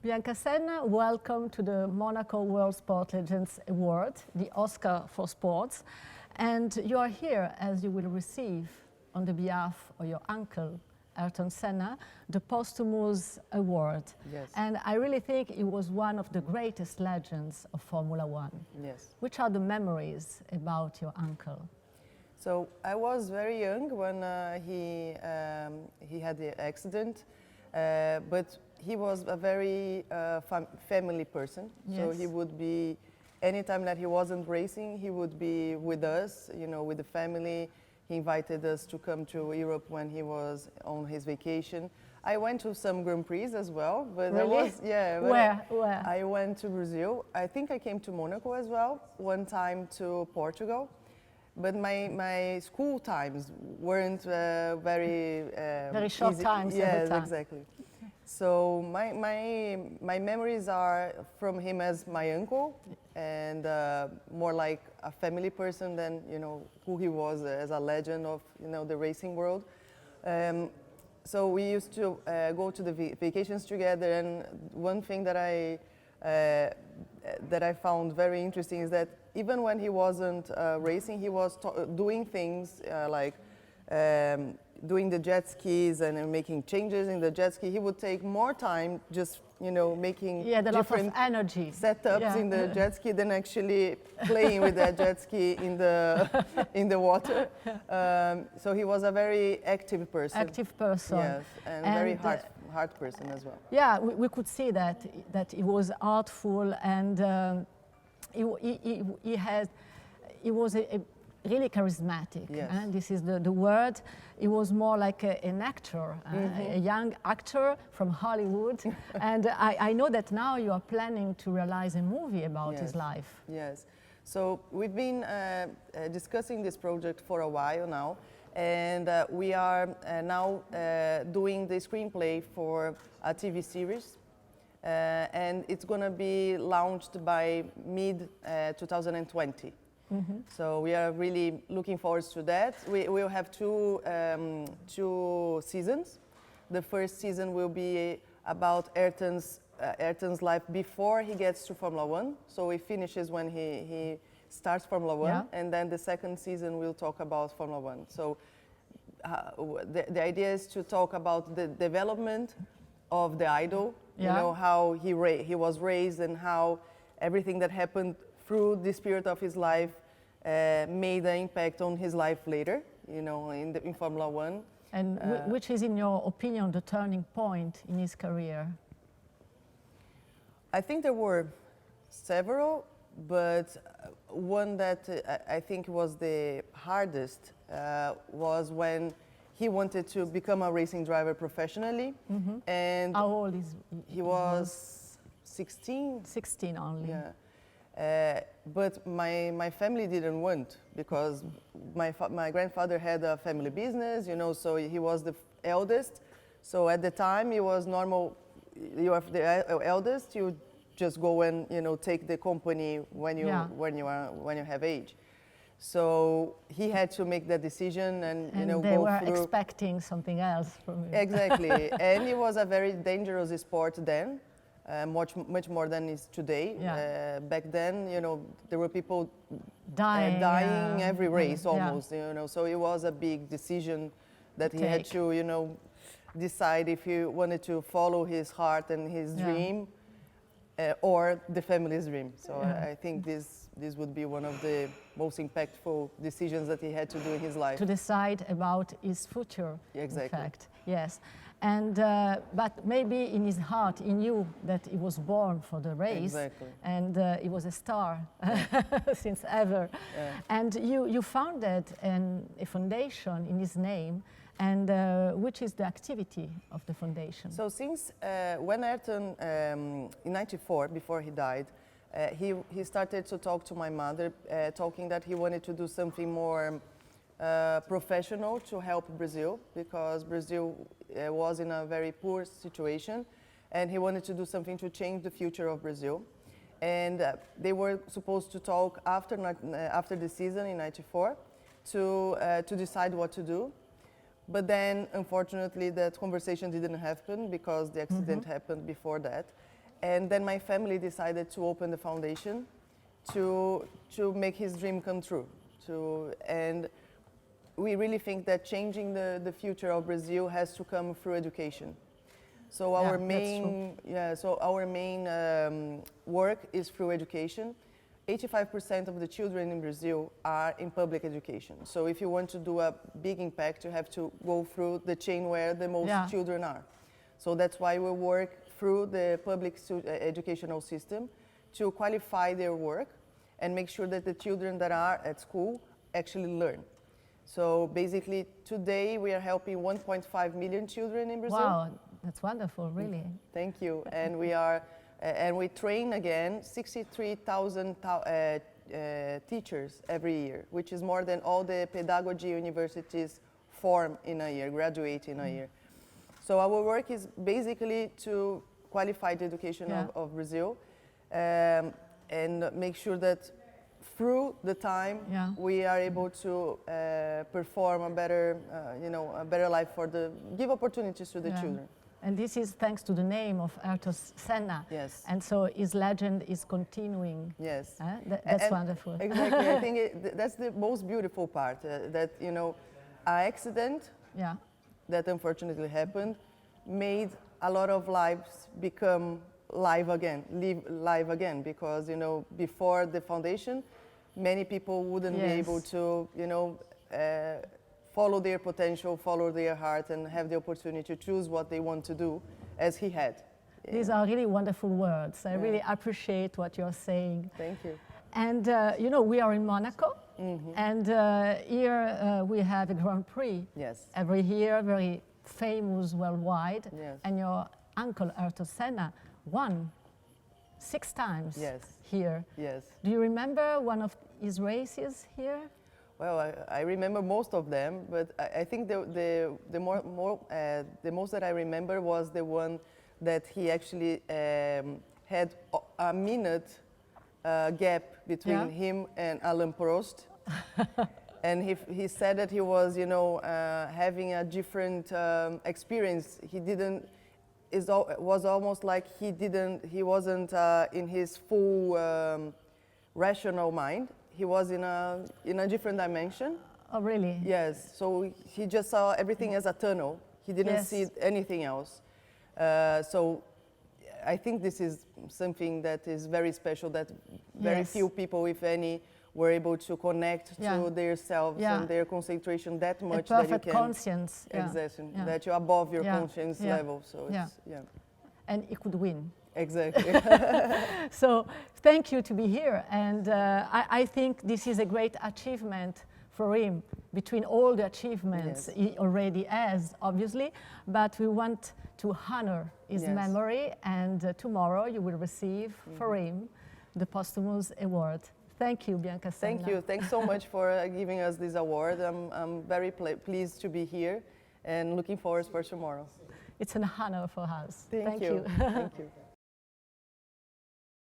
Bianca Senna, welcome to the Monaco World Sport Legends Award, the Oscar for sports. And you are here as you will receive, on the behalf of your uncle, Ayrton Senna, the Posthumous Award. Yes. And I really think he was one of the greatest legends of Formula One. Yes. Which are the memories about your uncle? So I was very young when he had the accident, but he was a very family person. Yes. So he would be, anytime that he wasn't racing, he would be with us, you know, with the family. He invited us to come to Europe when he was on his vacation. I went to some Grand Prix as well, but really? there was, yeah. Where? I went to Brazil. I think I came to Monaco as well, one time to Portugal. But my school times weren't very short easy. times. Yes, every time. Exactly. So my memories are from him as my uncle, and more like a family person than, you know, who he was as a legend of, you know, the racing world. So we used to go to the vacations together, and one thing that I found very interesting is that even when he wasn't racing, he was doing things like doing the jet skis and making changes in the jet ski. He would take more time just, you know, making different energy setups in the jet ski than actually playing with that jet ski in the water. So he was a very active person. Active person. Yes, and very hard person as well. Yeah, we could see that he was artful, and he was a really charismatic. Yes. And this is the word. He was more like an actor, a young actor from Hollywood. And I know that now you are planning to realize a movie about his life. Yes. So we've been discussing this project for a while now. And we are now doing the screenplay for a TV series. And it's going to be launched by mid-2020. So we are really looking forward to that. We will have two seasons. The first season will be about Ayrton's life before he gets to Formula One. So it finishes when he starts Formula One, and then the second season will talk about Formula One. So the idea is to talk about the development of the idol, you know, how he was raised and how everything that happened through this period of his life made an impact on his life later, you know, in Formula One. And which is, in your opinion, the turning point in his career? I think there were several, but one that I think was the hardest was when he wanted to become a racing driver professionally. And how old is he? He was 16. 16 only. Yeah. But my family didn't want, because my grandfather had a family business, you know, so he was the eldest. So at the time, it was normal. You are the eldest. You just go and, you know, take the company when you have age. So he had to make that decision, and you know, they go were through. Expecting something else from you. Exactly, and it was a very dangerous sport then. Much more than is today. Back then, you know, there were people dying every race almost, you know. So it was a big decision that he had to, you know, decide if he wanted to follow his heart and his dream, or the family's dream. So I think this would be one of the most impactful decisions that he had to do in his life. To decide about his future. Exactly. In fact, yes. And but maybe in his heart he knew that he was born for the race. Exactly. And he was a star since ever. And you founded a foundation in his name, and which is the activity of the foundation? So since when Ayrton, in '94, before he died, he started to talk to my mother, talking that he wanted to do something more professional to help Brazil, because Brazil was in a very poor situation, and he wanted to do something to change the future of Brazil. And they were supposed to talk after the season in '94 to decide what to do. But then, unfortunately, that conversation didn't happen because the accident happened before that. And then my family decided to open the foundation to make his dream come true. And we really think that changing the future of Brazil has to come through education. So our main work is through education. 85% of the children in Brazil are in public education. So if you want to do a big impact, you have to go through the chain where the most children are. So that's why we work through the public educational system to qualify their work and make sure that the children that are at school actually learn. So basically today we are helping 1.5 million children in Brazil. Wow, that's wonderful, really. Thank you. And we train again 63,000 teachers every year, which is more than all the pedagogy universities form in a year, graduate in a year. So our work is basically to qualify the education of Brazil and make sure that through the time we are able to perform a better, a better life give opportunities to the children. And this is thanks to the name of Ayrton Senna. Yes. And so his legend is continuing. Yes. That's wonderful. Exactly. I think that's the most beautiful part, that, an accident that unfortunately happened made a lot of lives become live again, because, before the foundation, many people wouldn't be able to, follow their potential, follow their heart, and have the opportunity to choose what they want to do, as he had. These are really wonderful words. I really appreciate what you're saying. Thank you. And, we are in Monaco, and here we have a Grand Prix every year, very famous worldwide. And your uncle, Ayrton Senna, won 6 times here. Yes. Do you remember one of his races here? Well, I remember most of them, but I think the most that I remember was the one that he actually had a minute gap between him and Alain Prost. And he said that he was, having a different experience. It was almost like he wasn't in his full rational mind. He was in a different dimension. Oh, really? Yes. So he just saw everything as a tunnel. He didn't see anything else. So I think this is something that is very special, that very few people, if any, were able to connect to their selves and their concentration that much that you can. Conscience. Exactly. That you're above your conscience level. So it's, And he could win. Exactly. So thank you to be here, and I think this is a great achievement for him, between all the achievements he already has, obviously, but we want to honor his memory, and tomorrow you will receive for him the Posthumous Award. Thank you, Bianca Senna. Thank you. Thanks so much for giving us this award. I'm very pleased to be here and looking forward for tomorrow. It's an honor for us. Thank you. Thank you.